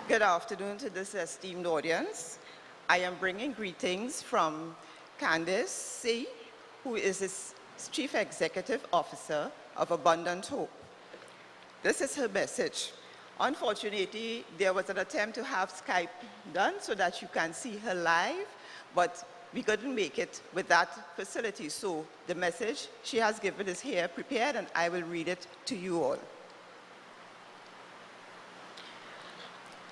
Good afternoon to this esteemed audience. I am bringing greetings from Candace, who is the Chief Executive Officer of Abundant Hope. This is her message. Unfortunately, there was an attempt to have Skype done so that you can see her live, but we couldn't make it with that facility. So the message she has given is here prepared, and I will read it to you all.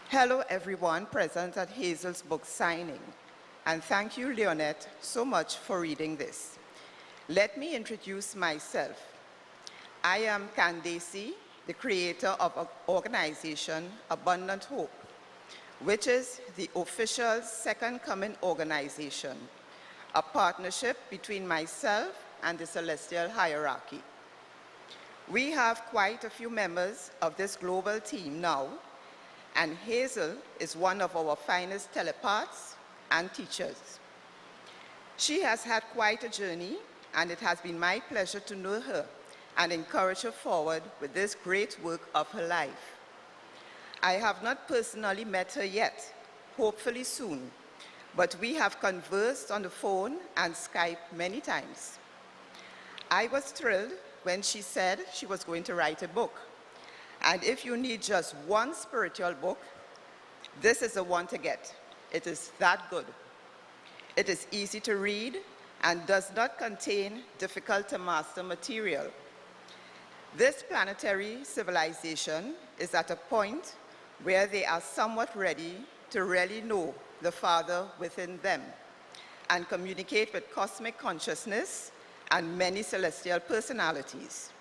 Hello everyone present at Hazel's book signing, and thank you, Leonette, so much for reading this. Let me introduce myself. I am Candace, the creator of an organization, Abundant Hope, which is the official Second Coming organization, a partnership between myself and the Celestial Hierarchy. We have quite a few members of this global team now, and Hazel is one of our finest telepaths and teachers. She has had quite a journey, and it has been my pleasure to know her and encourage her forward with this great work of her life. I have not personally met her yet, hopefully soon, but we have conversed on the phone and Skype many times. I was thrilled when she said she was going to write a book. And if you need just one spiritual book, this is the one to get. It is that good. It is easy to read and does not contain difficult to master material. This planetary civilization is at a point where they are somewhat ready to really know the Father within them and communicate with cosmic consciousness and many celestial personalities.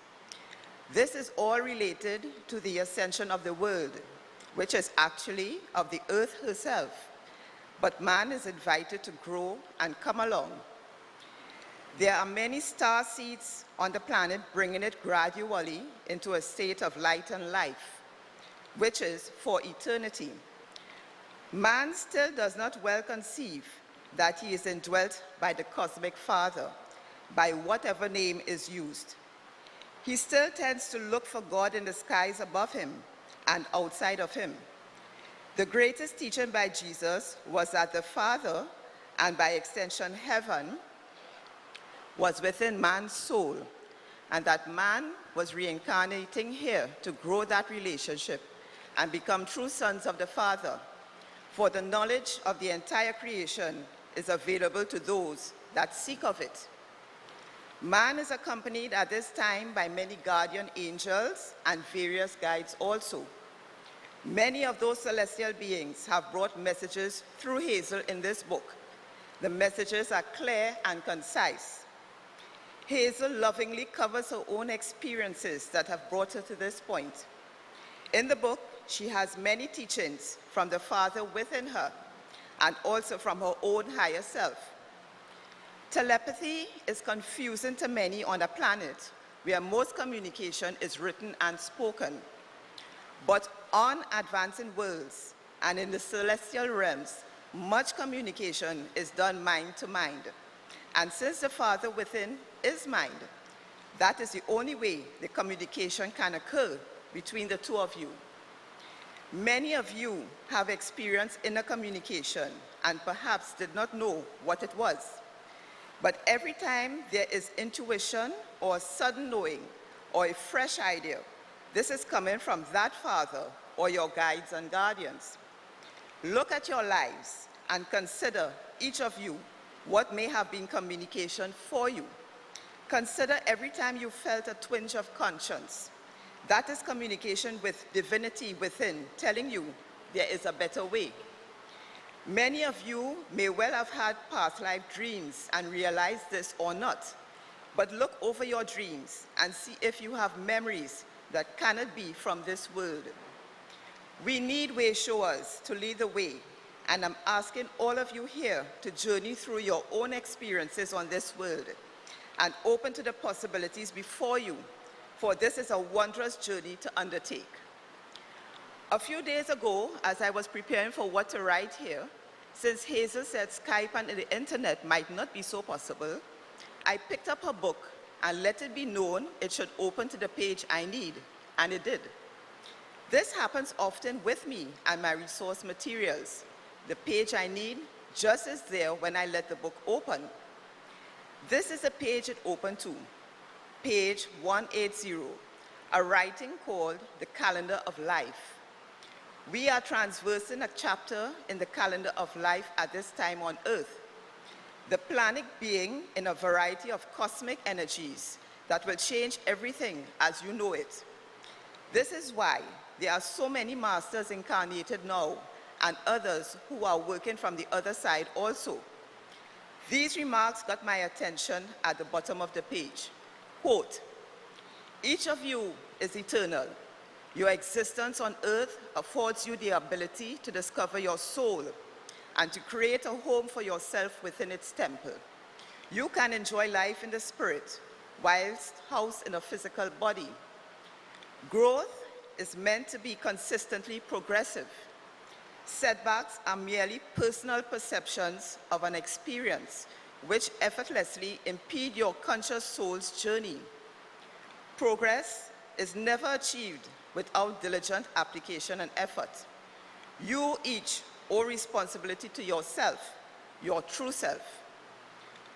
This is all related to the ascension of the world, which is actually of the earth herself, but man is invited to grow and come along. There are many star seeds on the planet bringing it gradually into a state of light and life, which is for eternity. Man still does not well conceive that he is indwelt by the cosmic Father, by whatever name is used. He still tends to look for God in the skies above him and outside of him. The greatest teaching by Jesus was that the Father, and by extension heaven, was within man's soul, and that man was reincarnating here to grow that relationship and become true sons of the Father. For the knowledge of the entire creation is available to those that seek of it. Man is accompanied at this time by many guardian angels and various guides also. Many of those celestial beings have brought messages through Hazel in this book. The messages are clear and concise. Hazel lovingly covers her own experiences that have brought her to this point. In the book, she has many teachings from the Father within her and also from her own higher self. Telepathy is confusing to many on a planet where most communication is written and spoken. But on advancing worlds and in the celestial realms, much communication is done mind to mind. And since the Father within is mind, that is the only way the communication can occur between the two of you. Many of you have experienced inner communication and perhaps did not know what it was. But every time there is intuition or sudden knowing or a fresh idea, this is coming from that Father or your guides and guardians. Look at your lives and consider, each of you, what may have been communication for you. Consider every time you felt a twinge of conscience. That is communication with divinity within, telling you there is a better way. Many of you may well have had past life dreams and realize this or not, but look over your dreams and see if you have memories that cannot be from this world. We need way showers to lead the way, and I'm asking all of you here to journey through your own experiences on this world and open to the possibilities before you, for this is a wondrous journey to undertake. A few days ago, as I was preparing for what to write here, since Hazel said Skype and the internet might not be so possible, I picked up her book and let it be known it should open to the page I need, and it did. This happens often with me and my resource materials. The page I need just is there when I let the book open. This is the page it opened to, page 180, a writing called The Calendar of Life. We are transversing a chapter in the calendar of life at this time on Earth, the planet being in a variety of cosmic energies that will change everything as you know it. This is why there are so many masters incarnated now and others who are working from the other side also. These remarks got my attention at the bottom of the page. Quote, "Each of you is eternal. Your existence on earth affords you the ability to discover your soul and to create a home for yourself within its temple. You can enjoy life in the spirit whilst housed in a physical body. Growth is meant to be consistently progressive. Setbacks are merely personal perceptions of an experience which effortlessly impede your conscious soul's journey. Progress is never achieved without diligent application and effort. You each owe responsibility to yourself, your true self.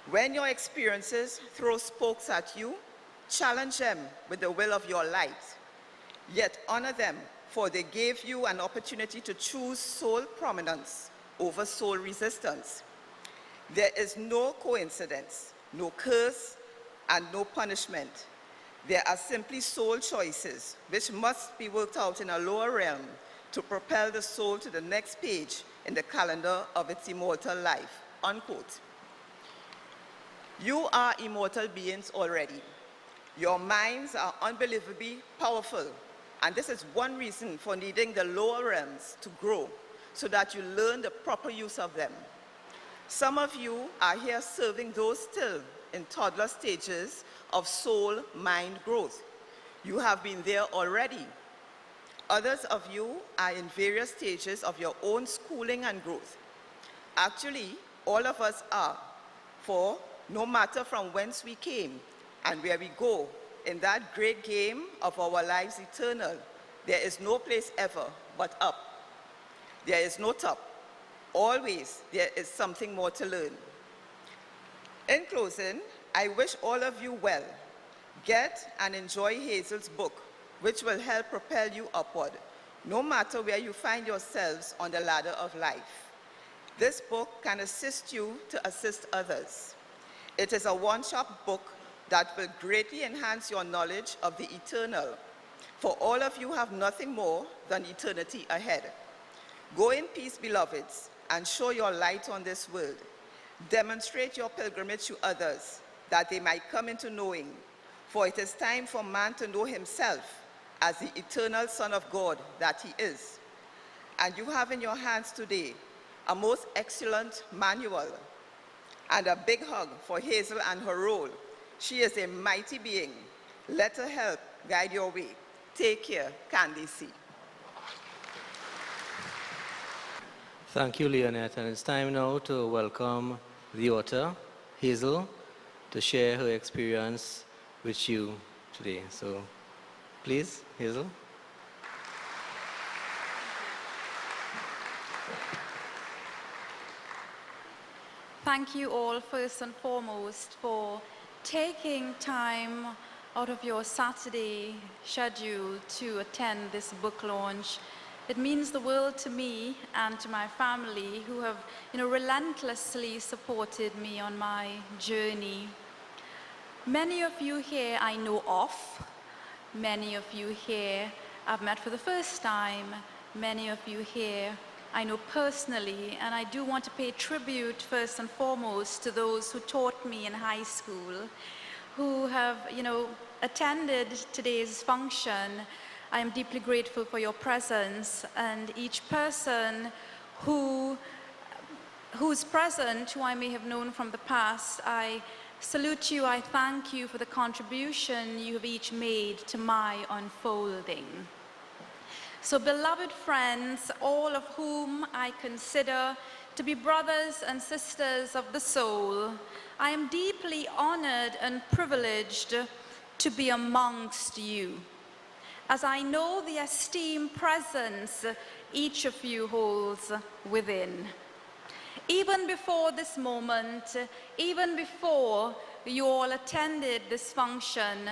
When your experiences throw spokes at you, challenge them with the will of your light, yet honor them, for they gave you an opportunity to choose soul prominence over soul resistance. There is no coincidence, no curse, and no punishment. There are simply soul choices which must be worked out in a lower realm to propel the soul to the next page in the calendar of its immortal life," unquote. You are immortal beings already. Your minds are unbelievably powerful, and this is one reason for needing the lower realms to grow so that you learn the proper use of them. Some of you are here serving those still in toddler stages of soul-mind growth. You have been there already. Others of you are in various stages of your own schooling and growth. Actually, all of us are, for no matter from whence we came and where we go, in that great game of our lives eternal, there is no place ever but up. There is no top. Always there is something more to learn. In closing, I wish all of you well. Get and enjoy Hazel's book, which will help propel you upward, no matter where you find yourselves on the ladder of life. This book can assist you to assist others. It is a one-shot book that will greatly enhance your knowledge of the eternal, for all of you have nothing more than eternity ahead. Go in peace, beloveds, and show your light on this world. Demonstrate your pilgrimage to others, that they might come into knowing, for it is time for man to know himself as the eternal Son of God that he is. And you have in your hands today a most excellent manual, and a big hug for Hazel and her role. She is a mighty being. Let her help guide your way. Take care, Candace. Thank you, Leonette. And it's time now to welcome the author, Hazel, to share her experience with you today. So, please, Hazel. Thank you all, first and foremost, for taking time out of your Saturday schedule to attend this book launch. It means the world to me and to my family, who have, relentlessly supported me on my journey. Many of you here I know of. Many of you here I've met for the first time. Many of you here I know personally, and I do want to pay tribute first and foremost to those who taught me in high school, who have, attended today's function. I am deeply grateful for your presence, and each person who's present, who I may have known from the past, I salute you, I thank you for the contribution you have each made to my unfolding. So, beloved friends, all of whom I consider to be brothers and sisters of the soul, I am deeply honored and privileged to be amongst you. as I know the esteemed presence each of you holds within. Even before this moment, even before you all attended this function,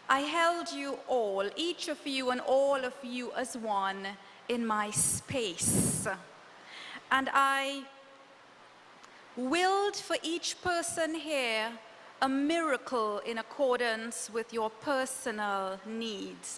I held you all, each of you and all of you as one, in my space. And I willed for each person here a miracle in accordance with your personal needs.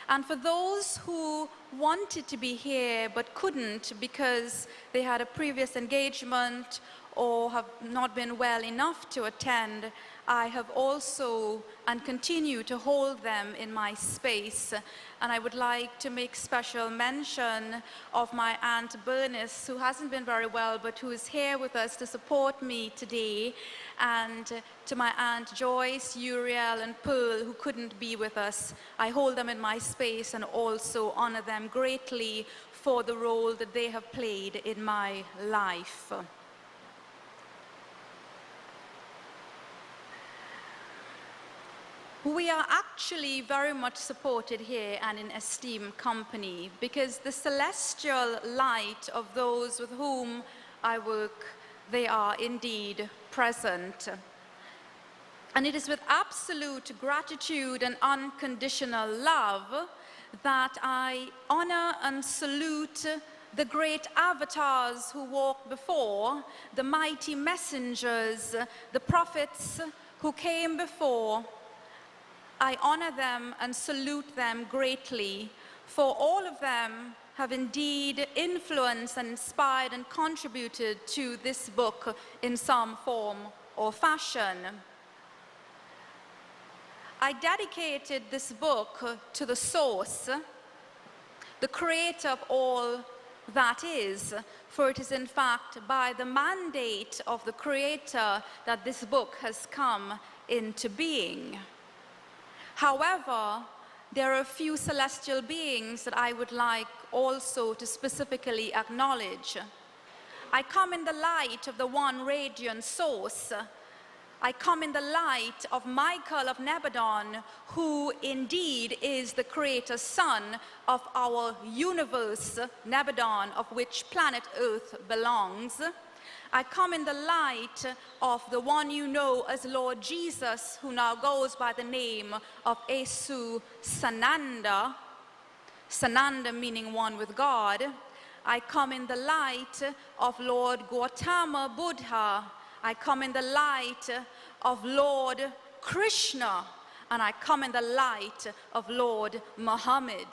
And for those who wanted to be here but couldn't because they had a previous engagement or have not been well enough to attend, I have also and continue to hold them in my space. And I would like to make special mention of my Aunt Bernice, who hasn't been very well, but who is here with us to support me today, and to my Aunt Joyce, Uriel, and Pearl, who couldn't be with us. I hold them in my space and also honor them greatly for the role that they have played in my life. We are actually very much supported here and in esteemed company, because the celestial light of those with whom I work, they are indeed present. And it is with absolute gratitude and unconditional love that I honor and salute the great avatars who walked before, the mighty messengers, the prophets who came before. I honor them and salute them greatly, for all of them have indeed influenced and inspired and contributed to this book in some form or fashion. I dedicated this book to the source, the creator of all that is, for it is in fact by the mandate of the creator that this book has come into being. However, there are a few celestial beings that I would like also to specifically acknowledge. I come in the light of the one radiant source. I come in the light of Michael of Nebadon, who indeed is the creator's son of our universe, Nebadon, of which planet Earth belongs. I come in the light of the one you know as Lord Jesus, who now goes by the name of Esu Sananda, Sananda meaning one with God. I come in the light of Lord Gautama Buddha. I come in the light of Lord Krishna, and I come in the light of Lord Muhammad.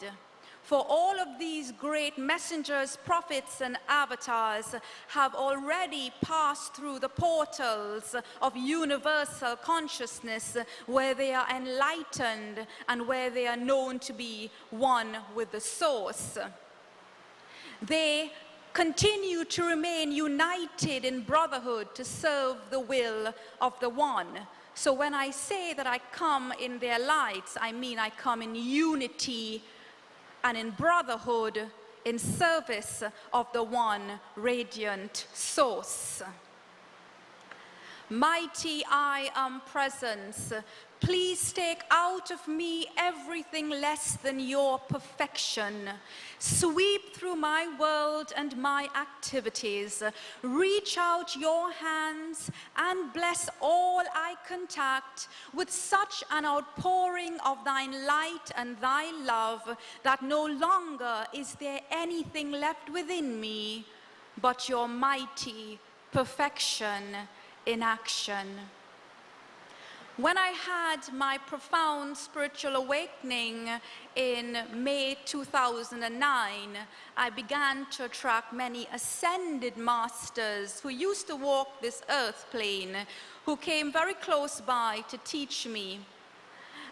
For all of these great messengers, prophets, and avatars have already passed through the portals of universal consciousness, where they are enlightened and where they are known to be one with the source. They continue to remain united in brotherhood to serve the will of the one. So when I say that I come in their lights, I mean I come in unity and in brotherhood, in service of the one radiant source. Mighty I am presence, please take out of me everything less than your perfection. Sweep through my world and my activities. Reach out your hands and bless all I contact with such an outpouring of thine light and thy love that no longer is there anything left within me but your mighty perfection in action. When I had my profound spiritual awakening in May 2009, I began to attract many ascended masters who used to walk this earth plane, who came very close by to teach me.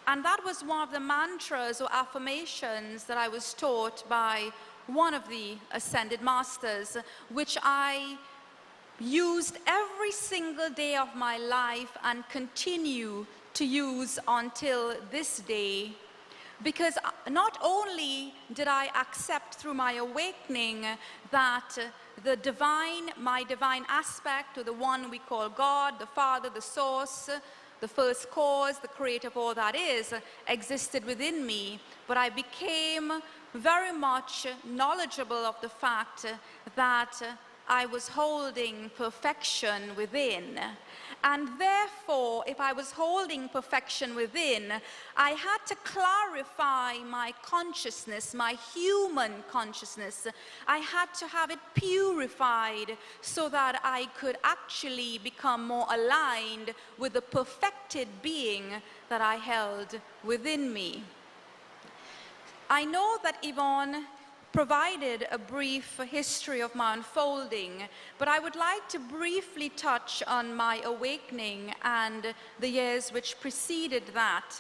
And that was one of the mantras or affirmations that I was taught by one of the ascended masters, which I used every single day of my life and continue to use until this day, because not only did I accept through my awakening that the divine, my divine aspect, or the one we call God, the Father, the Source, the first cause, the creator of all that is, existed within me, but I became very much knowledgeable of the fact that I was holding perfection within. And therefore, if I was holding perfection within, I had to clarify my consciousness, my human consciousness. I had to have it purified so that I could actually become more aligned with the perfected being that I held within me. I know that Yvonne provided a brief history of my unfolding, but I would like to briefly touch on my awakening and the years which preceded that.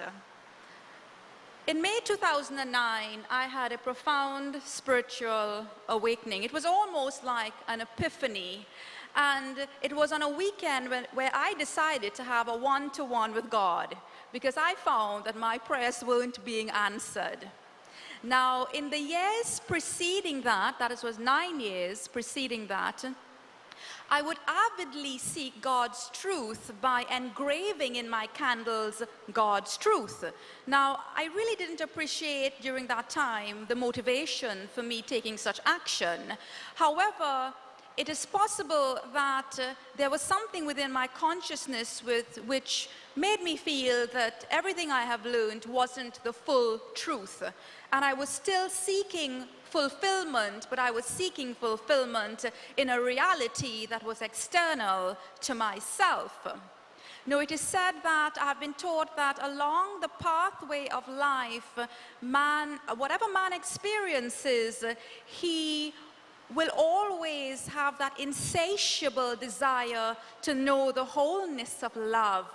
In May 2009, I had a profound spiritual awakening. It was almost like an epiphany, and it was on a weekend where I decided to have a one-to-one with God, because I found that my prayers weren't being answered. Now, in the years preceding that, that was 9 years preceding that, I would avidly seek God's truth by engraving in my candles God's truth. Now, I really didn't appreciate during that time the motivation for me taking such action. However, it is possible that there was something within my consciousness which made me feel that everything I have learned wasn't the full truth. And I was still seeking fulfillment, but I was seeking fulfillment in a reality that was external to myself. Now, it is said that I've been taught that along the pathway of life, whatever man experiences, he will always have that insatiable desire to know the wholeness of love.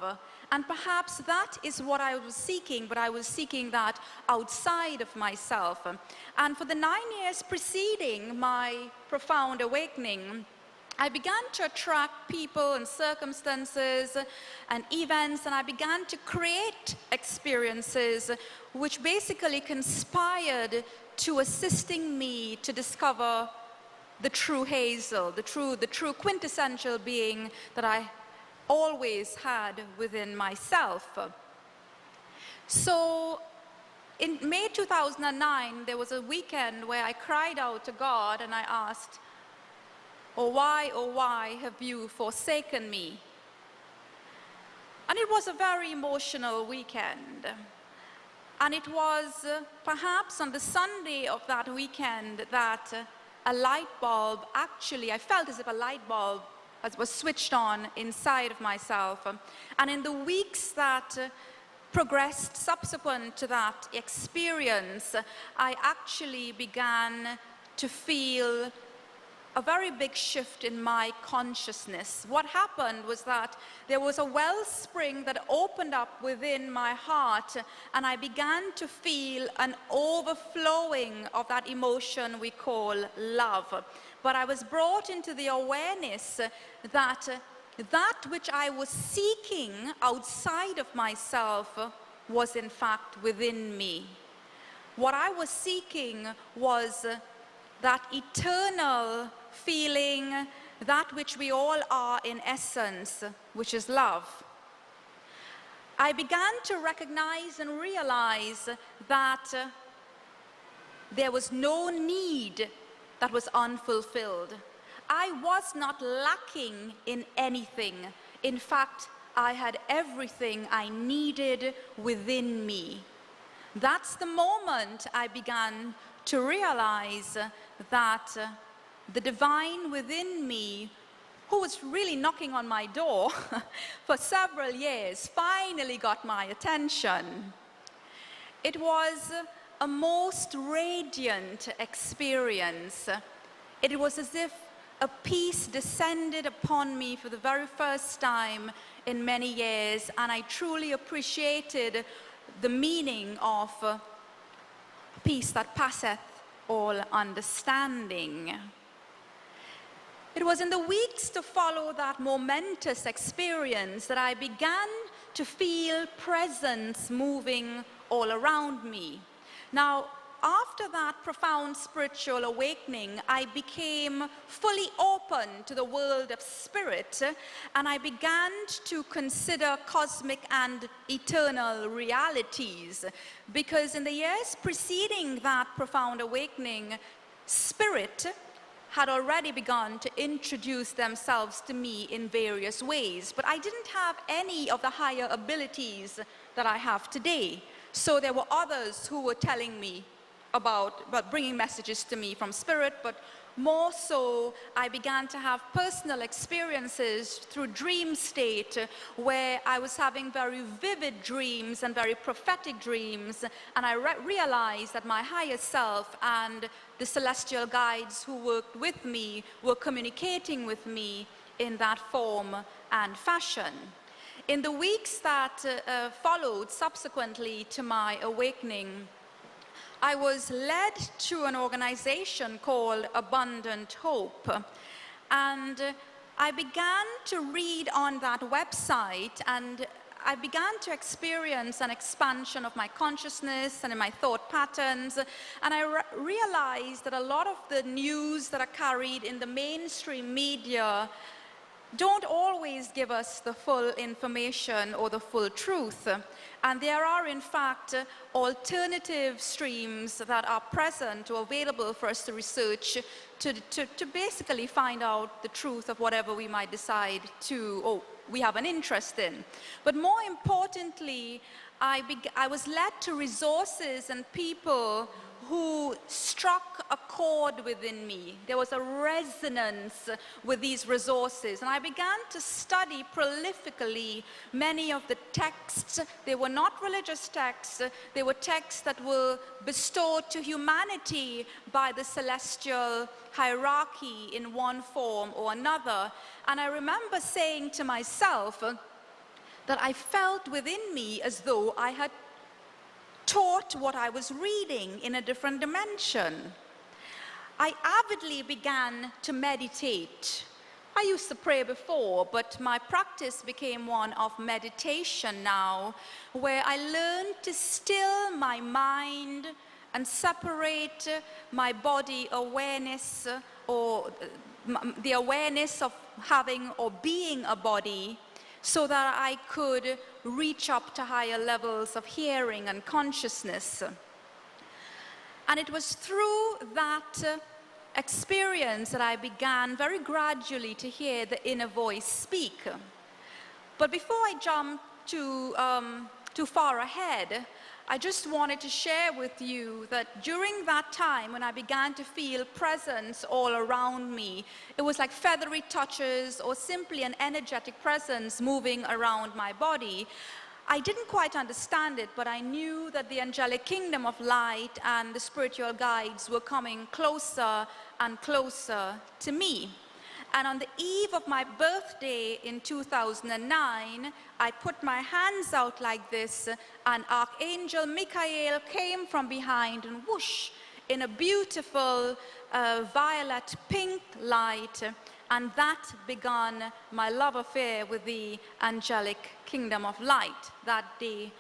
And perhaps that is what I was seeking, but I was seeking that outside of myself. And for the 9 years preceding my profound awakening, I began to attract people and circumstances and events, and I began to create experiences which basically conspired to assisting me to discover the true Hazel, the true quintessential being that I always had within myself. So in May 2009, there was a weekend where I cried out to God and I asked, oh why have you forsaken me? And it was a very emotional weekend. And it was perhaps on the Sunday of that weekend that a light bulb, I felt as if a light bulb was switched on inside of myself. And in the weeks that progressed subsequent to that experience, I actually began to feel a very big shift in my consciousness. What happened was that there was a wellspring that opened up within my heart, and I began to feel an overflowing of that emotion we call love. But I was brought into the awareness that that which I was seeking outside of myself was in fact within me. What I was seeking was that eternal feeling, that which we all are in essence, which is love. I began to recognize and realize that there was no need that was unfulfilled. I was not lacking in anything. In fact, I had everything I needed within me. That's the moment I began to realize that the divine within me, who was really knocking on my door for several years, finally got my attention. It was a most radiant experience. It was as if a peace descended upon me for the very first time in many years, and I truly appreciated the meaning of peace that passeth all understanding. It was in the weeks to follow that momentous experience that I began to feel presence moving all around me. Now, after that profound spiritual awakening, I became fully open to the world of spirit, and I began to consider cosmic and eternal realities. Because in the years preceding that profound awakening, spirit had already begun to introduce themselves to me in various ways, but I didn't have any of the higher abilities that I have today. So there were others who were telling me about bringing messages to me from spirit, but more so, I began to have personal experiences through dream state where I was having very vivid dreams and very prophetic dreams, and I realized that my higher self and the celestial guides who worked with me were communicating with me in that form and fashion. In the weeks that followed subsequently to my awakening, I was led to an organization called Abundant Hope, and I began to read on that website, and I began to experience an expansion of my consciousness and in my thought patterns, and I realized that a lot of the news that are carried in the mainstream media don't always give us the full information or the full truth. And there are, in fact, alternative streams that are present or available for us to research to basically find out the truth of whatever we might decide we have an interest in. But more importantly, I was led to resources and people who struck a chord within me. There was a resonance with these resources, and I began to study prolifically many of the texts. They were not religious texts, they were texts that were bestowed to humanity by the celestial hierarchy in one form or another. And I remember saying to myself that I felt within me as though I had taught what I was reading in a different dimension. I avidly began to meditate. I used to pray before, but my practice became one of meditation now, where I learned to still my mind and separate my body awareness or the awareness of having or being a body, so that I could reach up to higher levels of hearing and consciousness. And it was through that experience that I began very gradually to hear the inner voice speak. But before I jump too far ahead, I just wanted to share with you that during that time when I began to feel presence all around me, it was like feathery touches or simply an energetic presence moving around my body. I didn't quite understand it, but I knew that the angelic kingdom of light and the spiritual guides were coming closer and closer to me. And on the eve of my birthday in 2009, I put my hands out like this, and Archangel Michael came from behind and whoosh, in a beautiful violet pink light, and that began my love affair with the angelic kingdom of light. That day,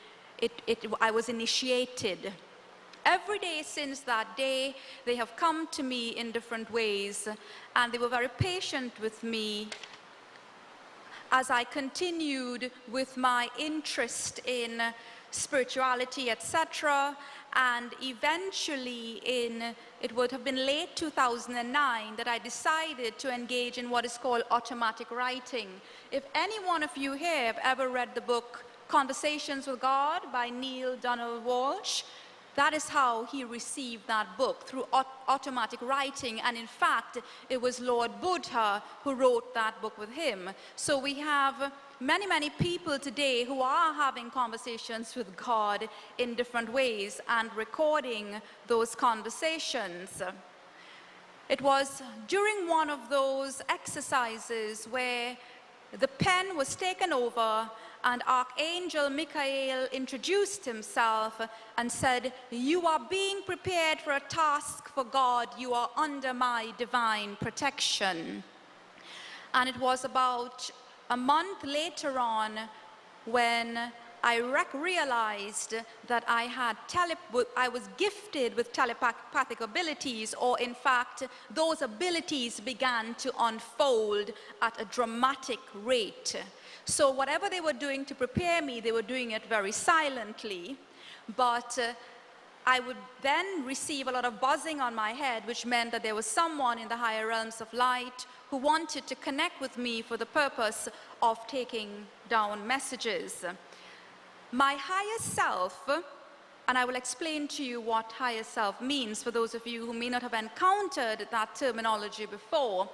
I was initiated. Every day since that day, they have come to me in different ways, and they were very patient with me as I continued with my interest in spirituality, etc. And eventually, it would have been late 2009 that I decided to engage in what is called automatic writing. If any one of you here have ever read the book Conversations with God by Neil Donald Walsh, that is how he received that book, through automatic writing. And in fact, it was Lord Buddha who wrote that book with him. So we have many, many people today who are having conversations with God in different ways and recording those conversations. It was during one of those exercises where the pen was taken over and Archangel Michael introduced himself and said, "You are being prepared for a task for God. You are under my divine protection." And it was about a month later on when I realized that I was gifted with telepathic abilities, or in fact, those abilities began to unfold at a dramatic rate. So whatever they were doing to prepare me, they were doing it very silently, but I would then receive a lot of buzzing on my head, which meant that there was someone in the higher realms of light who wanted to connect with me for the purpose of taking down messages. My higher self, and I will explain to you what higher self means for those of you who may not have encountered that terminology before.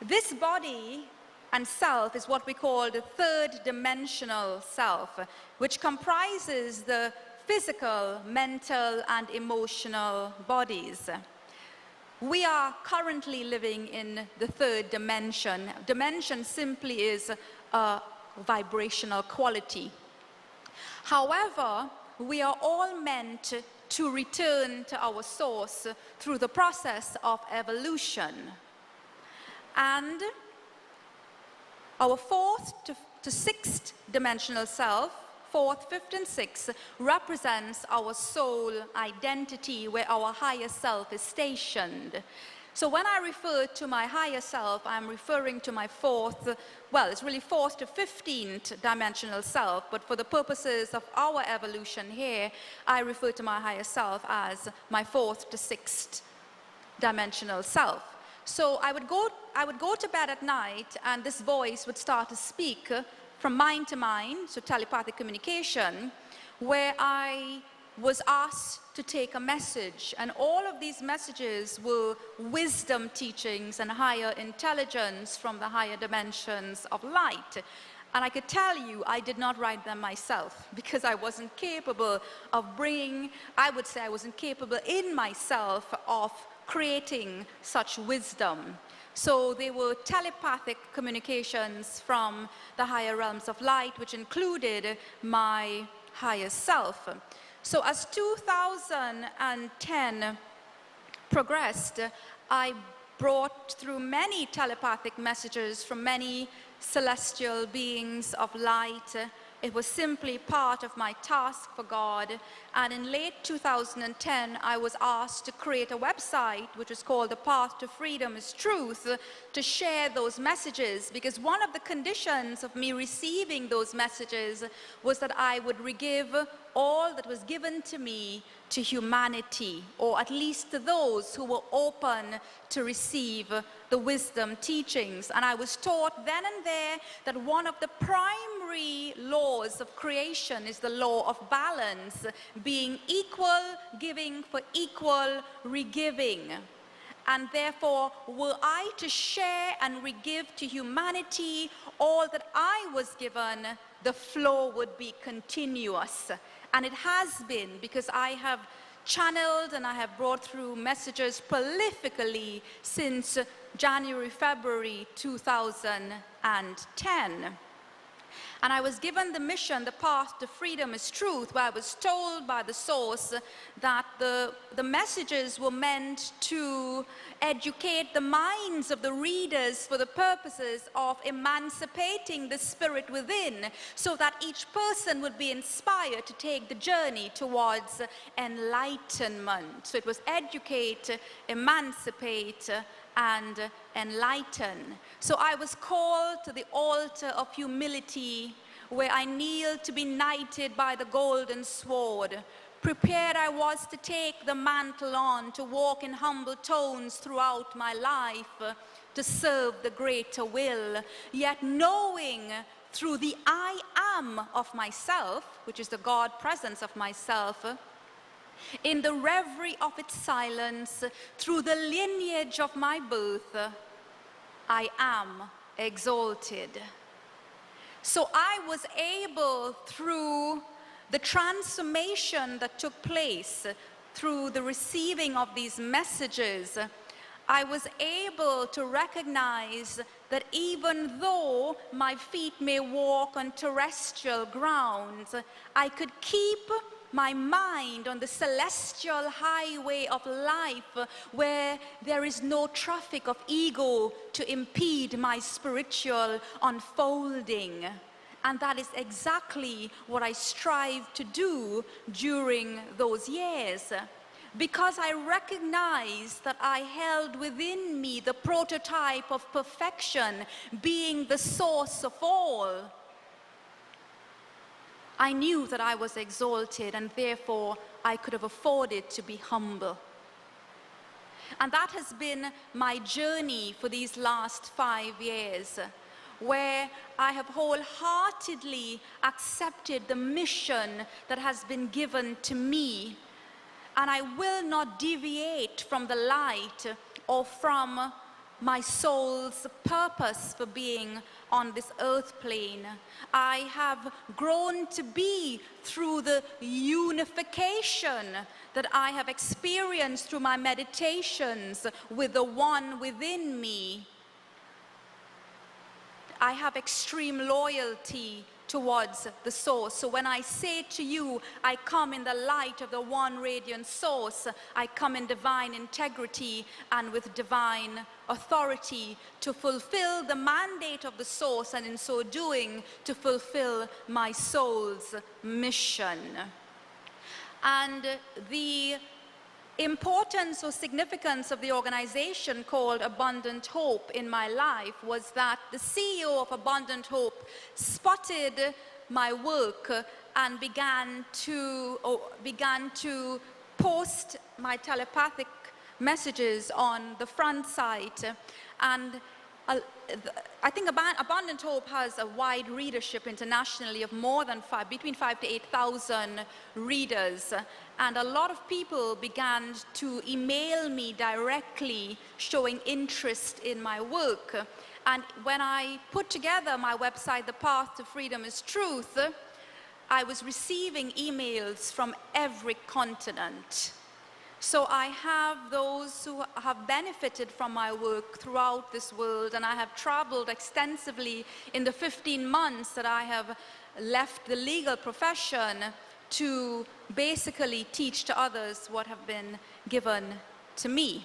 This body and self is what we call the third dimensional self, which comprises the physical, mental, and emotional bodies. We are currently living in the third dimension. Dimension simply is a vibrational quality. However, we are all meant to return to our source through the process of evolution. And our fourth to sixth dimensional self, fourth, fifth, and sixth, represents our soul identity, where our higher self is stationed. So when I refer to my higher self, I'm referring to my fourth, well, it's really fourth to 15th dimensional self, but for the purposes of our evolution here, I refer to my higher self as my fourth to sixth dimensional self. So I would go to bed at night, and this voice would start to speak from mind to mind, so telepathic communication, where I was asked to take a message. And all of these messages were wisdom teachings and higher intelligence from the higher dimensions of light. And I could tell you, I did not write them myself, because I wasn't capable of I would say I wasn't capable in myself of creating such wisdom. So they were telepathic communications from the higher realms of light, which included my higher self. So as 2010 progressed, I brought through many telepathic messages from many celestial beings of light. It was simply part of my task for God. And in late 2010, I was asked to create a website, which is called The Path to Freedom is Truth, to share those messages, because one of the conditions of me receiving those messages was that I would give all that was given to me to humanity, or at least to those who were open to receive the wisdom teachings. And I was taught then and there that one of the primary laws of creation is the law of balance, being equal giving for equal regiving. And therefore, were I to share and regive to humanity all that I was given, the flow would be continuous. And it has been, because I have channeled and I have brought through messages prolifically since January, February 2010. And I was given the mission, the path to freedom is truth, where I was told by the source that the messages were meant to educate the minds of the readers for the purposes of emancipating the spirit within, so that each person would be inspired to take the journey towards enlightenment. So it was educate, emancipate, and enlighten. So I was called to the altar of humility, where I kneeled to be knighted by the golden sword. Prepared I was to take the mantle on, to walk in humble tones throughout my life, to serve the greater will, yet knowing through the I am of myself, which is the God presence of myself, in the reverie of its silence, through the lineage of my birth, I am exalted. So I was able, through the transformation that took place, through the receiving of these messages, I was able to recognize that even though my feet may walk on terrestrial grounds, I could keep my mind on the celestial highway of life, where there is no traffic of ego to impede my spiritual unfolding. And that is exactly what I strive to do during those years. Because I recognized that I held within me the prototype of perfection, being the source of all. I knew that I was exalted, and therefore I could have afforded to be humble. And that has been my journey for these last 5 years, where I have wholeheartedly accepted the mission that has been given to me. And I will not deviate from the light or from my soul's purpose for being on this earth plane. I have grown to be through the unification that I have experienced through my meditations with the one within me. I have extreme loyalty towards the source. So when I say to you, I come in the light of the one radiant source, I come in divine integrity and with divine authority to fulfill the mandate of the source, and in so doing, to fulfill my soul's mission. And the importance or significance of the organization called Abundant Hope in my life was that the CEO of Abundant Hope spotted my work and began to post my telepathic messages on the front site. And I think Abundant Hope has a wide readership internationally of more than between 5,000 to 8,000 readers. And a lot of people began to email me directly showing interest in my work. And when I put together my website, The Path to Freedom is Truth, I was receiving emails from every continent. So I have those who have benefited from my work throughout this world, and I have traveled extensively in the 15 months that I have left the legal profession to basically teach to others what have been given to me.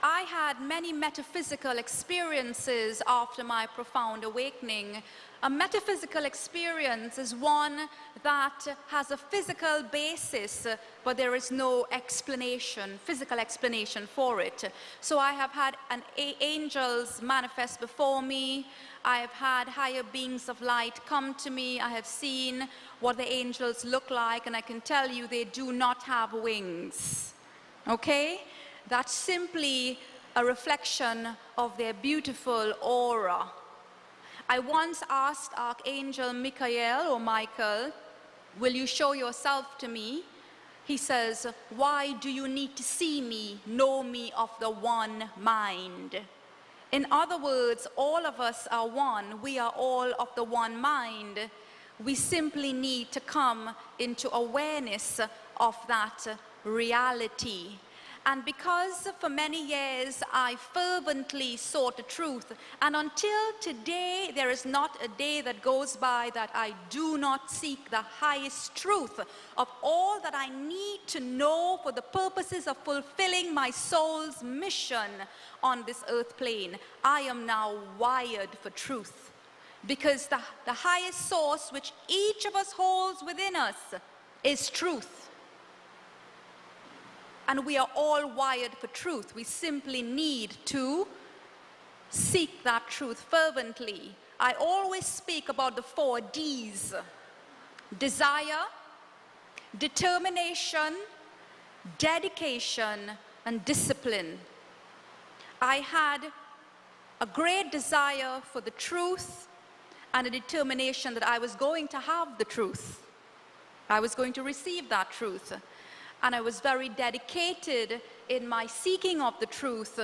I had many metaphysical experiences after my profound awakening. A metaphysical experience is one that has a physical basis, but there is no physical explanation for it. So I have had angels manifest before me. I have had higher beings of light come to me. I have seen what the angels look like, and I can tell you they do not have wings. Okay? That's simply a reflection of their beautiful aura. I once asked Archangel Michael, will you show yourself to me? He says, why do you need to see me, know me of the one mind? In other words, all of us are one. We are all of the one mind. We simply need to come into awareness of that reality. And because for many years I fervently sought the truth, and until today there is not a day that goes by that I do not seek the highest truth of all that I need to know for the purposes of fulfilling my soul's mission on this earth plane. I am now wired for truth, because the highest source which each of us holds within us is truth. And we are all wired for truth. We simply need to seek that truth fervently. I always speak about the 4 Ds: desire, determination, dedication, and discipline. I had a great desire for the truth and a determination that I was going to have the truth. I was going to receive that truth. And I was very dedicated in my seeking of the truth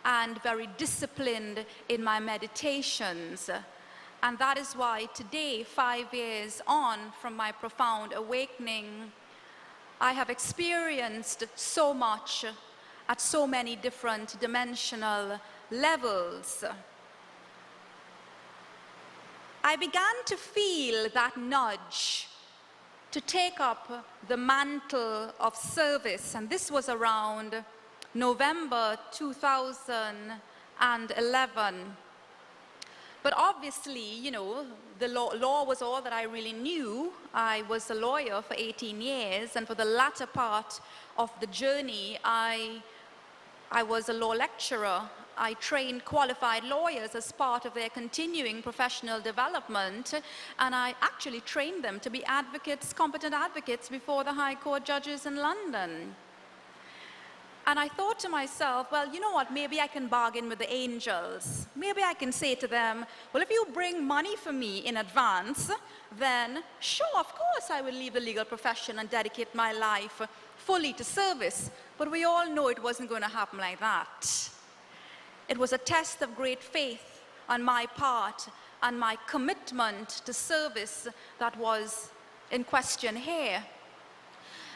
and very disciplined in my meditations. And that is why today, 5 years on from my profound awakening, I have experienced so much at so many different dimensional levels. I began to feel that nudge to take up the mantle of service, and this was around November 2011. But obviously, you know, the law was all that I really knew. I was a lawyer for 18 years, and for the latter part of the journey, I was a law lecturer. I trained qualified lawyers as part of their continuing professional development, and I actually trained them to be advocates, competent advocates before the High Court judges in London. And I thought to myself, well, you know what, maybe I can bargain with the angels. Maybe I can say to them, well, if you bring money for me in advance, then sure, of course I will leave the legal profession and dedicate my life fully to service. But we all know it wasn't going to happen like that. It was a test of great faith on my part and my commitment to service that was in question here.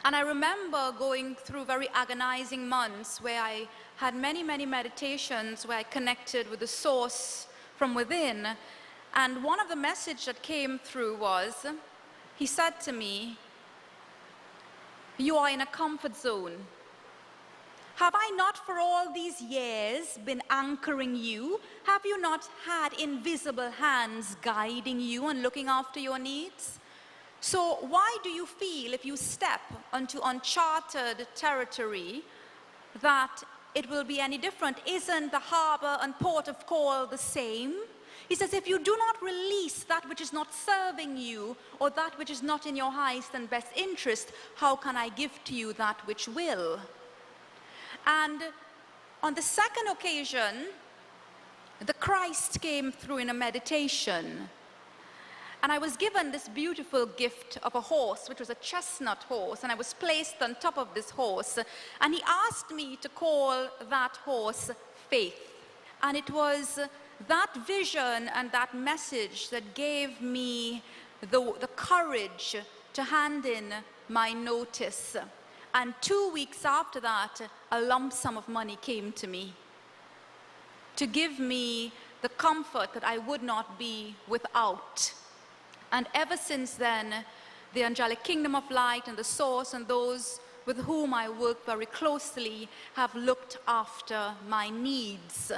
And I remember going through very agonizing months where I had many, many meditations where I connected with the source from within. And one of the messages that came through was, he said to me, you are in a comfort zone. Have I not for all these years been anchoring you? Have you not had invisible hands guiding you and looking after your needs? So why do you feel if you step onto uncharted territory that it will be any different? Isn't the harbor and port of call the same? He says, if you do not release that which is not serving you or that which is not in your highest and best interest, how can I give to you that which will? And on the second occasion, the Christ came through in a meditation. And I was given this beautiful gift of a horse, which was a chestnut horse, and I was placed on top of this horse. And he asked me to call that horse Faith. And it was that vision and that message that gave me the courage to hand in my notice. And 2 weeks after that, a lump sum of money came to me to give me the comfort that I would not be without. And ever since then, the angelic kingdom of light and the source and those with whom I work very closely have looked after my needs.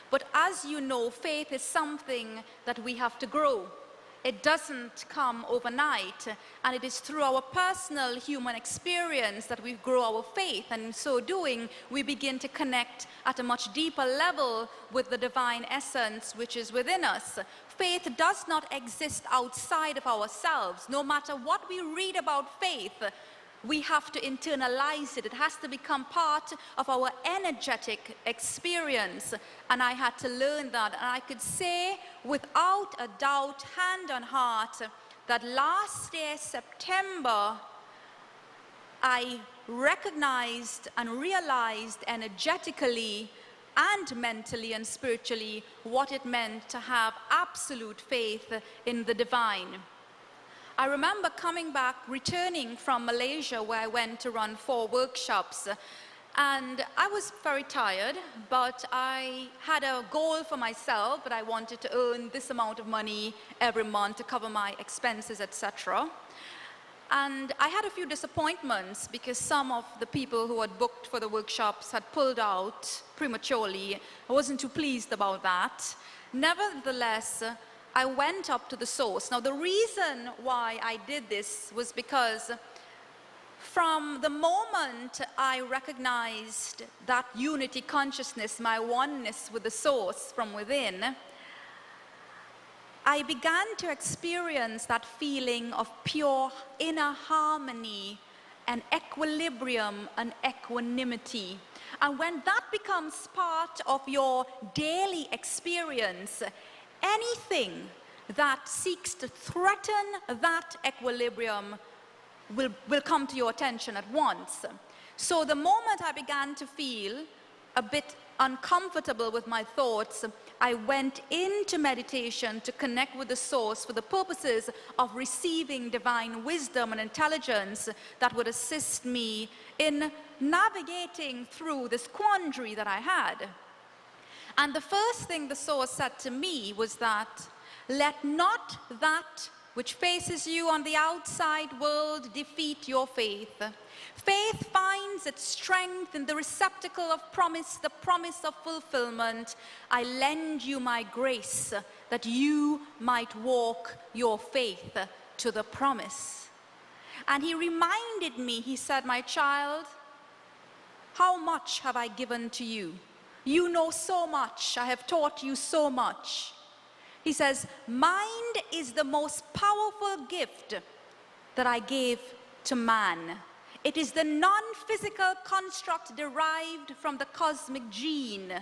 But as you know, faith is something that we have to grow. It doesn't come overnight, and it is through our personal human experience that we grow our faith, and in so doing, we begin to connect at a much deeper level with the divine essence which is within us. Faith does not exist outside of ourselves. No matter what we read about faith, we have to internalize it. It has to become part of our energetic experience. And I had to learn that. And I could say without a doubt, hand on heart, that last year, September, I recognized and realized energetically and mentally and spiritually what it meant to have absolute faith in the divine. I remember coming back, returning from Malaysia, where I went to run 4 workshops. And I was very tired, but I had a goal for myself that I wanted to earn this amount of money every month to cover my expenses, etc. And I had a few disappointments because some of the people who had booked for the workshops had pulled out prematurely. I wasn't too pleased about that. Nevertheless, I went up to the source. Now, the reason why I did this was because from the moment I recognized that unity consciousness, my oneness with the source from within, I began to experience that feeling of pure inner harmony and equilibrium and equanimity. And when that becomes part of your daily experience, anything that seeks to threaten that equilibrium will come to your attention at once. So the moment I began to feel a bit uncomfortable with my thoughts, I went into meditation to connect with the source for the purposes of receiving divine wisdom and intelligence that would assist me in navigating through this quandary that I had. And the first thing the source said to me was that, let not that which faces you on the outside world defeat your faith. Faith finds its strength in the receptacle of promise, the promise of fulfillment. I lend you my grace that you might walk your faith to the promise. And he reminded me, he said, my child, how much have I given to you? You know so much. I have taught you so much. He says, mind is the most powerful gift that I gave to man. It is the non-physical construct derived from the cosmic gene.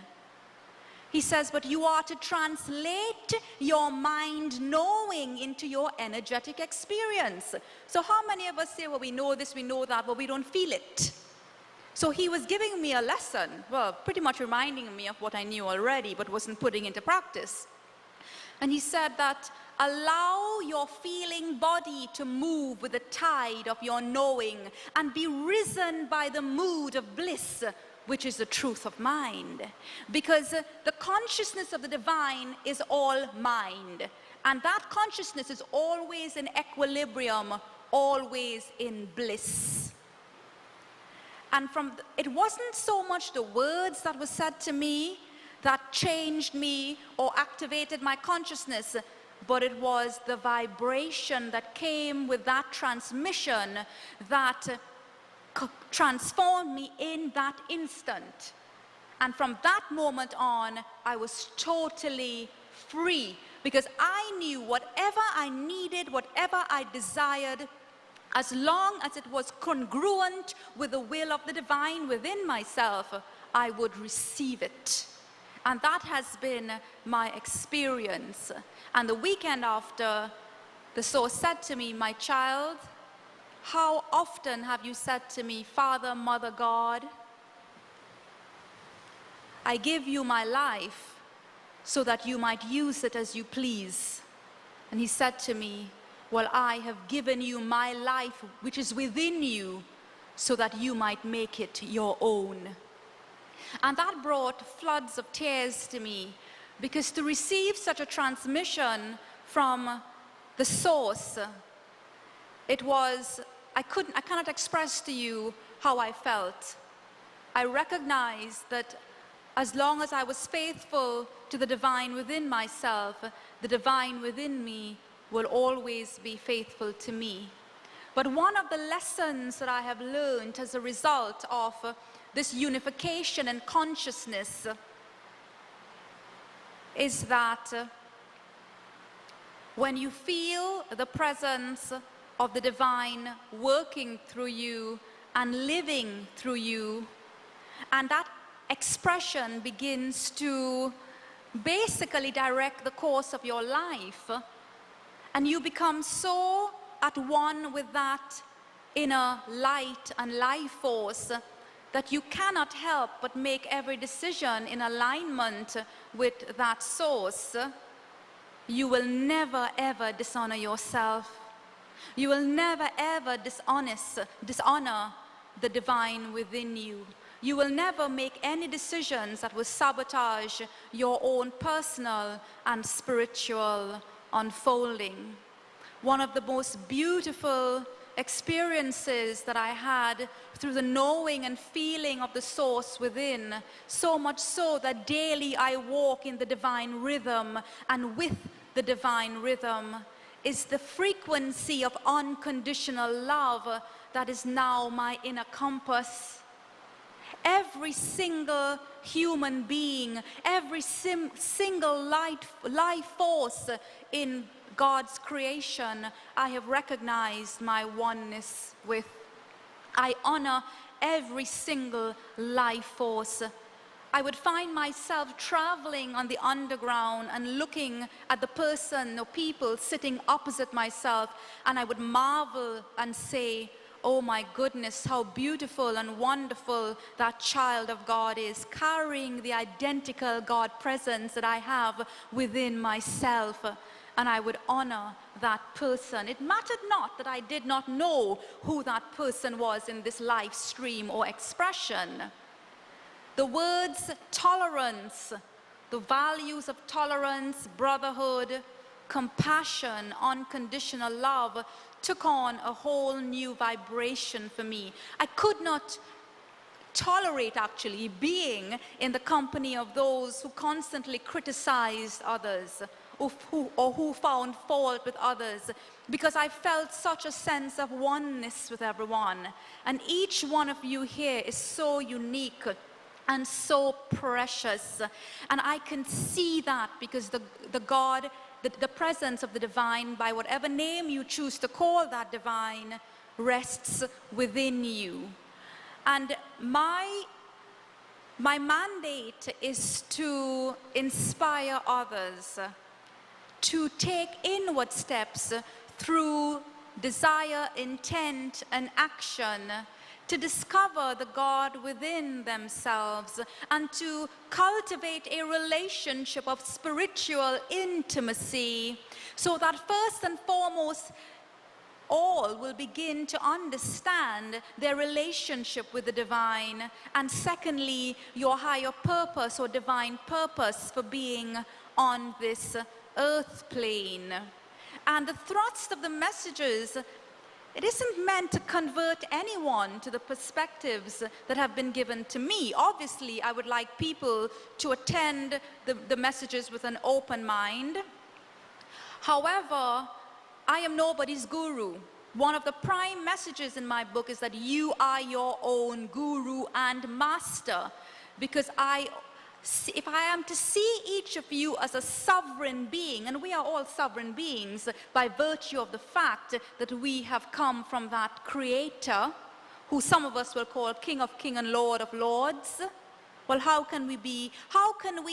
He says, but you are to translate your mind knowing into your energetic experience. So how many of us say, well, we know this, we know that, but we don't feel it? So he was giving me a lesson, well, pretty much reminding me of what I knew already, but wasn't putting into practice. And he said that allow your feeling body to move with the tide of your knowing and be risen by the mood of bliss, which is the truth of mind. Because the consciousness of the divine is all mind. And that consciousness is always in equilibrium, always in bliss. And it wasn't so much the words that were said to me that changed me or activated my consciousness, but it was the vibration that came with that transmission that transformed me in that instant. And from that moment on, I was totally free, because I knew whatever I needed, whatever I desired, as long as it was congruent with the will of the divine within myself, I would receive it. And that has been my experience. And the weekend after, the source said to me, my child, how often have you said to me, Father, Mother, God, I give you my life so that you might use it as you please. And he said to me, well, I have given you my life, which is within you, so that you might make it your own. And that brought floods of tears to me, because to receive such a transmission from the source, it was, I cannot express to you how I felt. I recognized that as long as I was faithful to the divine within myself, the divine within me will always be faithful to me. But one of the lessons that I have learned as a result of this unification and consciousness is that when you feel the presence of the divine working through you and living through you, and that expression begins to basically direct the course of your life, and you become so at one with that inner light and life force that you cannot help but make every decision in alignment with that source, you will never ever dishonor yourself. You will never ever dishonor the divine within you. You will never make any decisions that will sabotage your own personal and spiritual unfolding. One of the most beautiful experiences that I had through the knowing and feeling of the source within, so much so that daily I walk in the divine rhythm and with the divine rhythm, is the frequency of unconditional love that is now my inner compass. Every single human being, every single life force in God's creation, I have recognized my oneness with. I honor every single life force. I would find myself traveling on the underground and looking at the person or people sitting opposite myself, and I would marvel and say, oh my goodness, how beautiful and wonderful that child of God is, carrying the identical God presence that I have within myself. And I would honor that person. It mattered not that I did not know who that person was in this live stream or expression. The words tolerance, the values of tolerance, brotherhood, compassion, unconditional love took on a whole new vibration for me. I could not tolerate actually being in the company of those who constantly criticized others or who found fault with others, because I felt such a sense of oneness with everyone. And each one of you here is so unique and so precious. And I can see that because the God, the presence of the divine, by whatever name you choose to call that divine, rests within you. And my mandate is to inspire others to take inward steps through desire, intent, and action to discover the God within themselves and to cultivate a relationship of spiritual intimacy, so that first and foremost, all will begin to understand their relationship with the divine, and secondly, your higher purpose or divine purpose for being on this earth plane. And the thrust of the messages, it isn't meant to convert anyone to the perspectives that have been given to me. Obviously, I would like people to attend the messages with an open mind. However, I am nobody's guru. One of the prime messages in my book is that you are your own guru and master, because if I am to see each of you as a sovereign being, and we are all sovereign beings by virtue of the fact that we have come from that creator, who some of us will call King of Kings and Lord of Lords. Well, how can we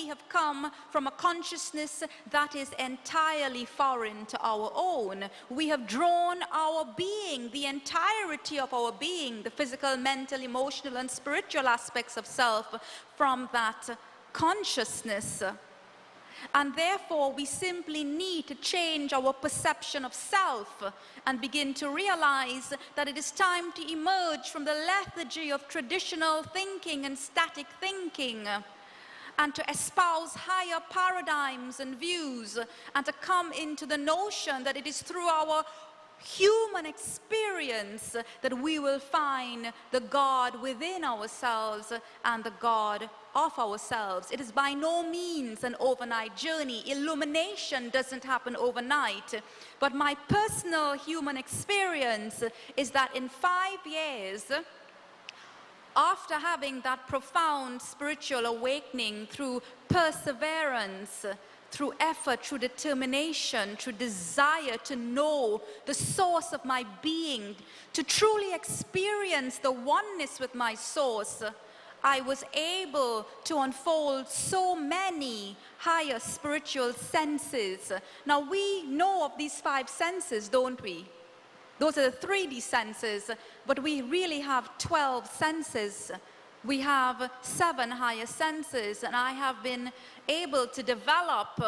have come from a consciousness that is entirely foreign to our own? We have drawn our being, the entirety of our being, the physical, mental, emotional, and spiritual aspects of self, from that consciousness. And therefore, we simply need to change our perception of self and begin to realize that it is time to emerge from the lethargy of traditional thinking and static thinking, and to espouse higher paradigms and views, and to come into the notion that it is through our human experience that we will find the God within ourselves and the God of ourselves. It is by no means an overnight journey. Illumination doesn't happen overnight. But my personal human experience is that in 5 years, after having that profound spiritual awakening through perseverance, through effort, through determination, through desire to know the source of my being, to truly experience the oneness with my source, I was able to unfold so many higher spiritual senses. Now, we know of these 5 senses, don't we? Those are the 3D senses, but we really have 12 senses. We have 7 higher senses, and I have been able to develop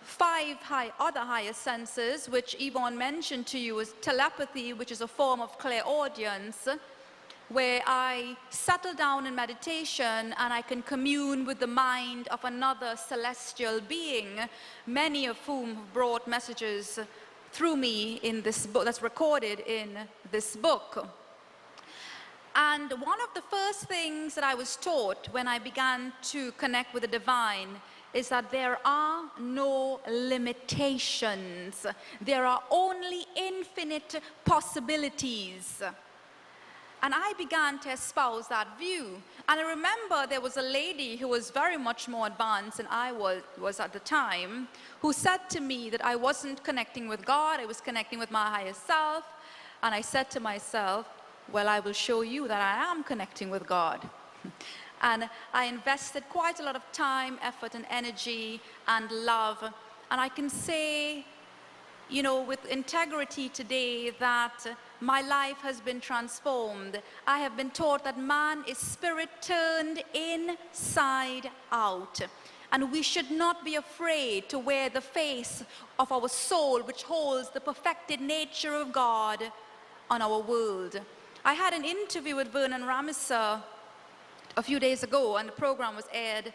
5 other higher senses, which Yvonne mentioned to you, is telepathy, which is a form of clairaudience, where I settle down in meditation and I can commune with the mind of another celestial being, many of whom have brought messages through me in this book, that's recorded in this book. And one of the first things that I was taught when I began to connect with the divine is that there are no limitations. There are only infinite possibilities. And I began to espouse that view. And I remember there was a lady who was very much more advanced than I was at the time, who said to me that I wasn't connecting with God, I was connecting with my higher self. And I said to myself, well, I will show you that I am connecting with God. And I invested quite a lot of time, effort, and energy, and love. And I can say, you know, with integrity today, that my life has been transformed. I have been taught that man is spirit turned inside out. And we should not be afraid to wear the face of our soul, which holds the perfected nature of God on our world. I had an interview with Vernon Rameser a few days ago, and the program was aired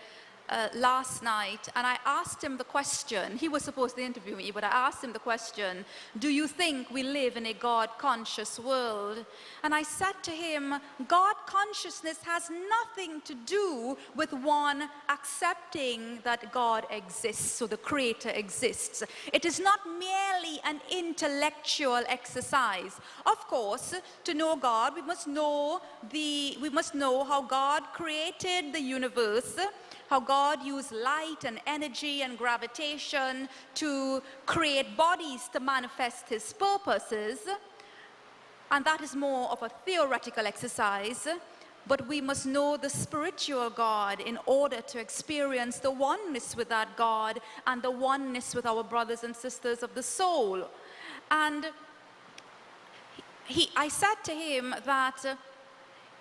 last night, and I asked him the question. He was supposed to interview me, but I asked him the question, do you think we live in a God-conscious world? And I said to him, God consciousness has nothing to do with one accepting that God exists, so the Creator exists. It is not merely an intellectual exercise. Of course, to know God, we must know how God created the universe, how God used light and energy and gravitation to create bodies to manifest his purposes. And that is more of a theoretical exercise. But we must know the spiritual God in order to experience the oneness with that God and the oneness with our brothers and sisters of the soul. And I said to him that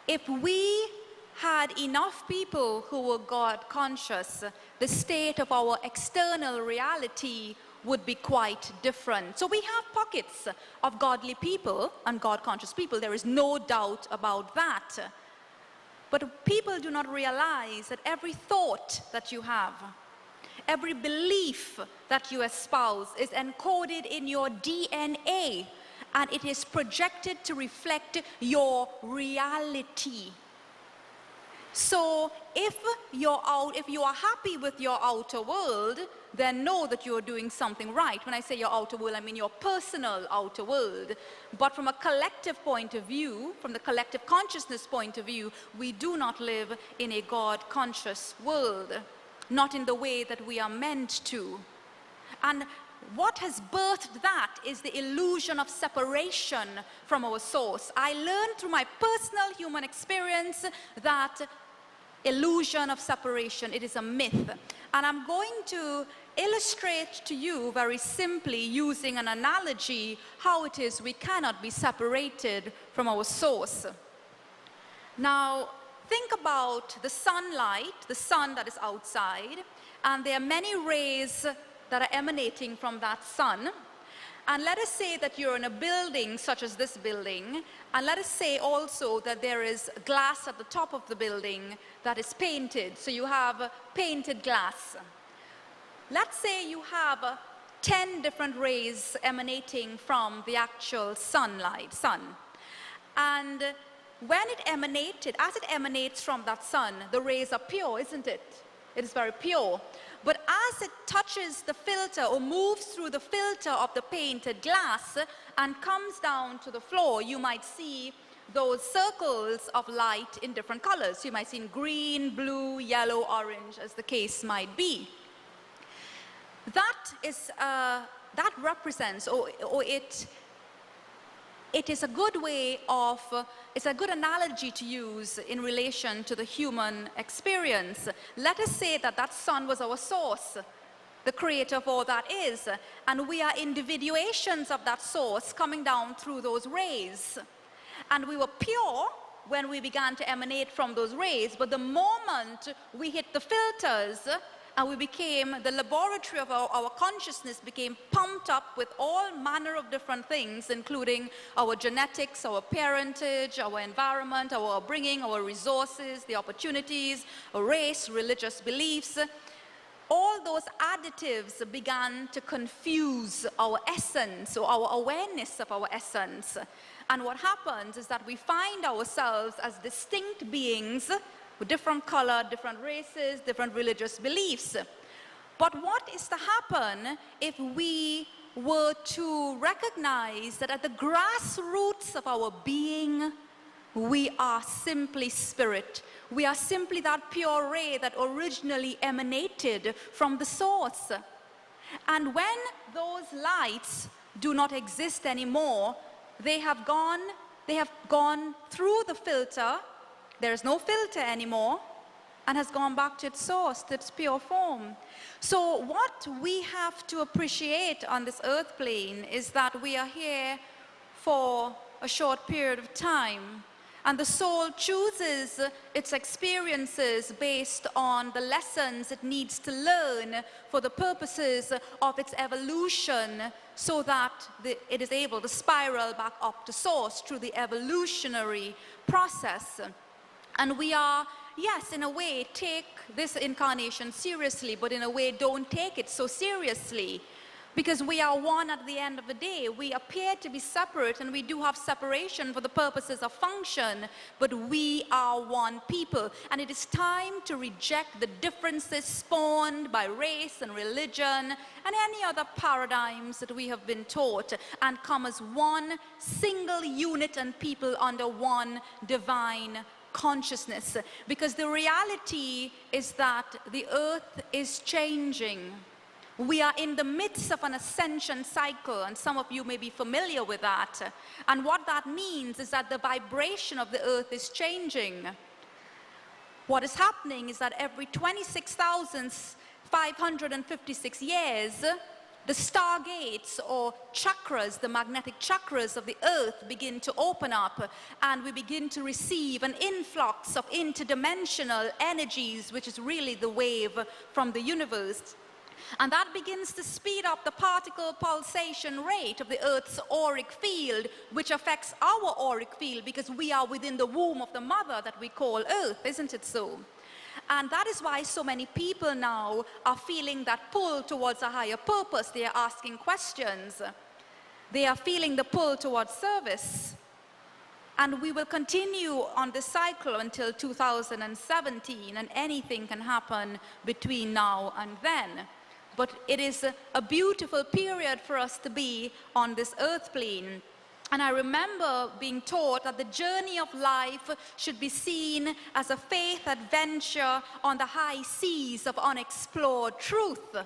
if we had enough people who were God conscious, the state of our external reality would be quite different. So we have pockets of godly people and God conscious people. There is no doubt about that. But people do not realize that every thought that you have, every belief that you espouse is encoded in your DNA, and it is projected to reflect your reality. So if you are happy with your outer world, then know that you're doing something right. When I say your outer world, I mean your personal outer world. But from a collective point of view, from the collective consciousness point of view, we do not live in a God-conscious world, not in the way that we are meant to. And what has birthed that is the illusion of separation from our source. I learned through my personal human experience that illusion of separation, it is a myth. And I'm going to illustrate to you very simply using an analogy how it is we cannot be separated from our source. Now, think about the sunlight, the sun that is outside, and there are many rays that are emanating from that sun. And let us say that you're in a building such as this building, and let us say also that there is glass at the top of the building that is painted. So you have painted glass. Let's say you have 10 different rays emanating from the actual sun. And when it emanated, as it emanates from that sun, the rays are pure, isn't it? It is very pure. But as it touches the filter or moves through the filter of the painted glass and comes down to the floor, you might see those circles of light in different colors. You might see in green, blue, yellow, orange, as the case might be. That represents, it is a good way of, it's a good analogy to use in relation to the human experience. Let us say that that sun was our source, the creator of all that is, and we are individuations of that source coming down through those rays. And we were pure when we began to emanate from those rays, but the moment we hit the filters, and we became, the laboratory of our consciousness became pumped up with all manner of different things, including our genetics, our parentage, our environment, our upbringing, our resources, the opportunities, our race, religious beliefs. All those additives began to confuse our essence or our awareness of our essence. And what happens is that we find ourselves as distinct beings with different color, different races, different religious beliefs. But what is to happen if we were to recognize that at the grassroots of our being, we are simply spirit. We are simply that pure ray that originally emanated from the source. And when those lights do not exist anymore, they have gone through the filter. There is no filter anymore, and has gone back to its source, to its pure form. So what we have to appreciate on this earth plane is that we are here for a short period of time, and the soul chooses its experiences based on the lessons it needs to learn for the purposes of its evolution, so that it is able to spiral back up to source through the evolutionary process. And we are yes, in a way, take this incarnation seriously, but in a way, don't take it so seriously. Because we are one at the end of the day. We appear to be separate, and we do have separation for the purposes of function, but we are one people. And it is time to reject the differences spawned by race and religion and any other paradigms that we have been taught, and come as one single unit and people under one divine consciousness. Because the reality is that the earth is changing. We are in the midst of an ascension cycle, and some of you may be familiar with that. And what that means is that the vibration of the earth is changing. What is happening is that every 26,556 years, the stargates or chakras, the magnetic chakras of the earth, begin to open up, and we begin to receive an influx of interdimensional energies, which is really the wave from the universe. And that begins to speed up the particle pulsation rate of the Earth's auric field, which affects our auric field because we are within the womb of the mother that we call Earth, isn't it so? And that is why so many people now are feeling that pull towards a higher purpose. They are asking questions. They are feeling the pull towards service. And we will continue on this cycle until 2017, and anything can happen between now and then. But it is a beautiful period for us to be on this earth plane. And I remember being taught that the journey of life should be seen as a faith adventure on the high seas of unexplored truth.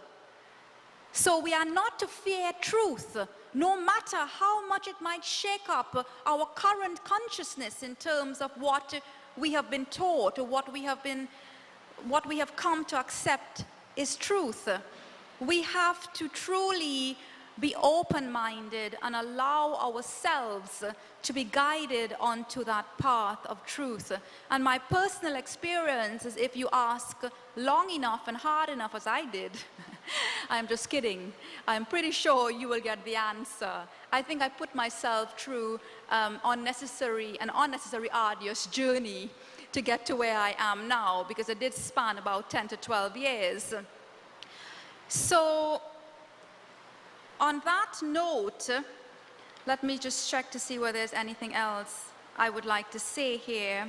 So we are not to fear truth, no matter how much it might shake up our current consciousness in terms of what we have been taught, or what we have come to accept is truth. We have to truly be open-minded and allow ourselves to be guided onto that path of truth. And my personal experience is, if you ask long enough and hard enough as I did, I'm just kidding, I'm pretty sure you will get the answer. I think I put myself through an unnecessary arduous journey to get to where I am now, because it did span about 10 to 12 years. So, on that note, let me just check to see whether there's anything else I would like to say here.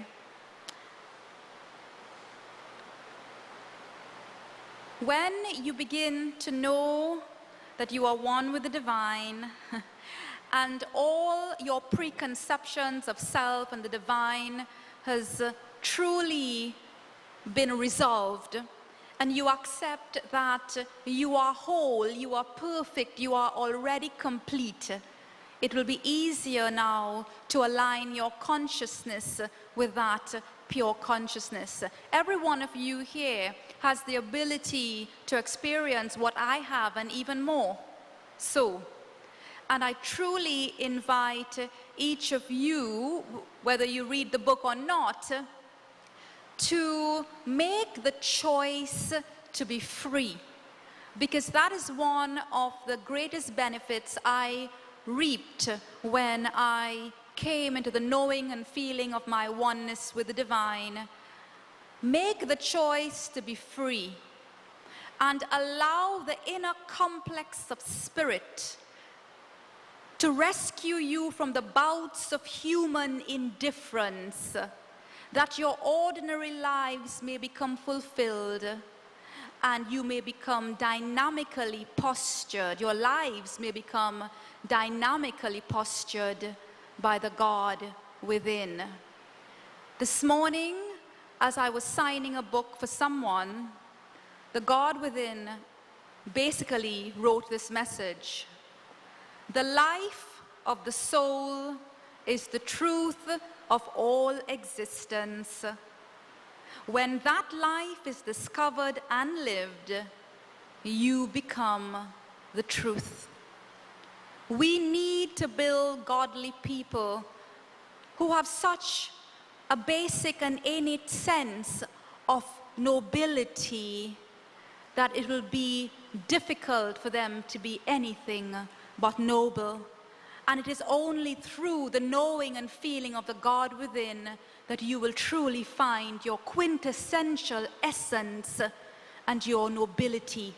When you begin to know that you are one with the divine, and all your preconceptions of self and the divine has truly been resolved, and you accept that you are whole, you are perfect, you are already complete, it will be easier now to align your consciousness with that pure consciousness. Every one of you here has the ability to experience what I have and even more. So, and I truly invite each of you, whether you read the book or not, to make the choice to be free, because that is one of the greatest benefits I reaped when I came into the knowing and feeling of my oneness with the divine. Make the choice to be free and allow the inner complex of spirit to rescue you from the bouts of human indifference, that your ordinary lives may become fulfilled and you may become dynamically postured. Your lives may become dynamically postured by the God within. This morning, as I was signing a book for someone, the God within basically wrote this message: the life of the soul is the truth of all existence. When that life is discovered and lived, you become the truth. We need to build godly people who have such a basic and innate sense of nobility that it will be difficult for them to be anything but noble. And it is only through the knowing and feeling of the God within that you will truly find your quintessential essence and your nobility.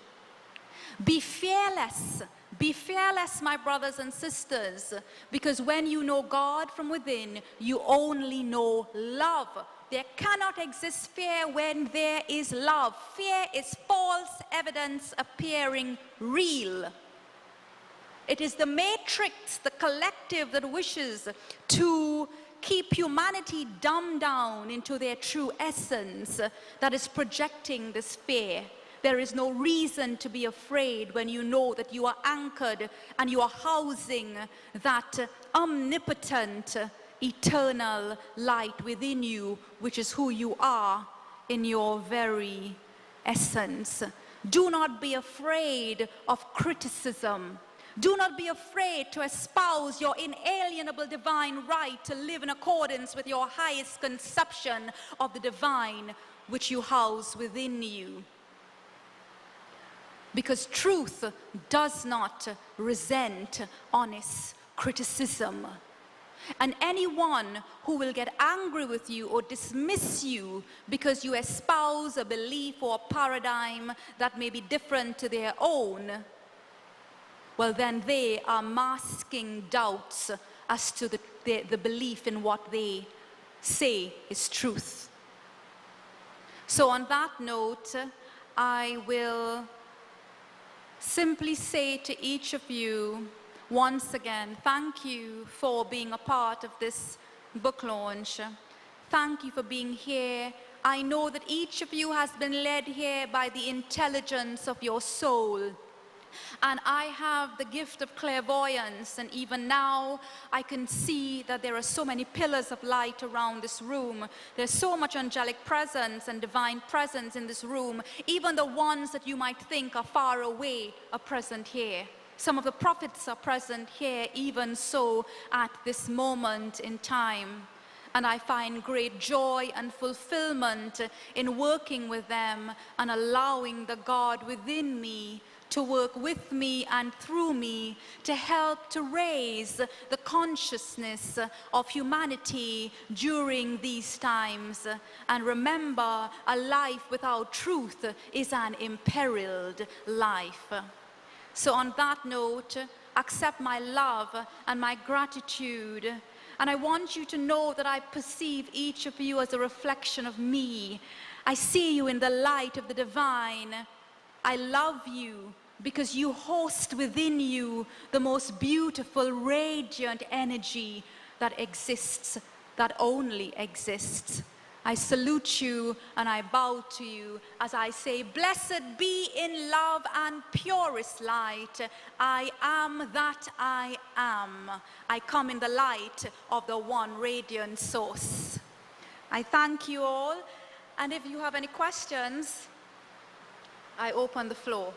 Be fearless. Be fearless, my brothers and sisters, because when you know God from within, you only know love. There cannot exist fear when there is love. Fear is false evidence appearing real. It is the matrix, the collective, that wishes to keep humanity dumbed down into their true essence that is projecting this fear. There is no reason to be afraid when you know that you are anchored and you are housing that omnipotent, eternal light within you, which is who you are in your very essence. Do not be afraid of criticism. Do not be afraid to espouse your inalienable divine right to live in accordance with your highest conception of the divine which you house within you. Because truth does not resent honest criticism. And anyone who will get angry with you or dismiss you because you espouse a belief or a paradigm that may be different to their own, well, then they are masking doubts as to the belief in what they say is truth. So on that note, I will simply say to each of you, once again, thank you for being a part of this book launch. Thank you for being here. I know that each of you has been led here by the intelligence of your soul. And I have the gift of clairvoyance, and even now I can see that there are so many pillars of light around this room. There's so much angelic presence and divine presence in this room. Even the ones that you might think are far away are present here. Some of the prophets are present here, even so at this moment in time. And I find great joy and fulfillment in working with them and allowing the God within me to work with me and through me to help to raise the consciousness of humanity during these times. And remember, a life without truth is an imperiled life. So on that note, accept my love and my gratitude. And I want you to know that I perceive each of you as a reflection of me. I see you in the light of the divine. I love you because you host within you the most beautiful, radiant energy that exists, that only exists. I salute you and I bow to you as I say, blessed be in love and purest light. I am that I am. I come in the light of the one radiant source. I thank you all, and if you have any questions, I open the floor.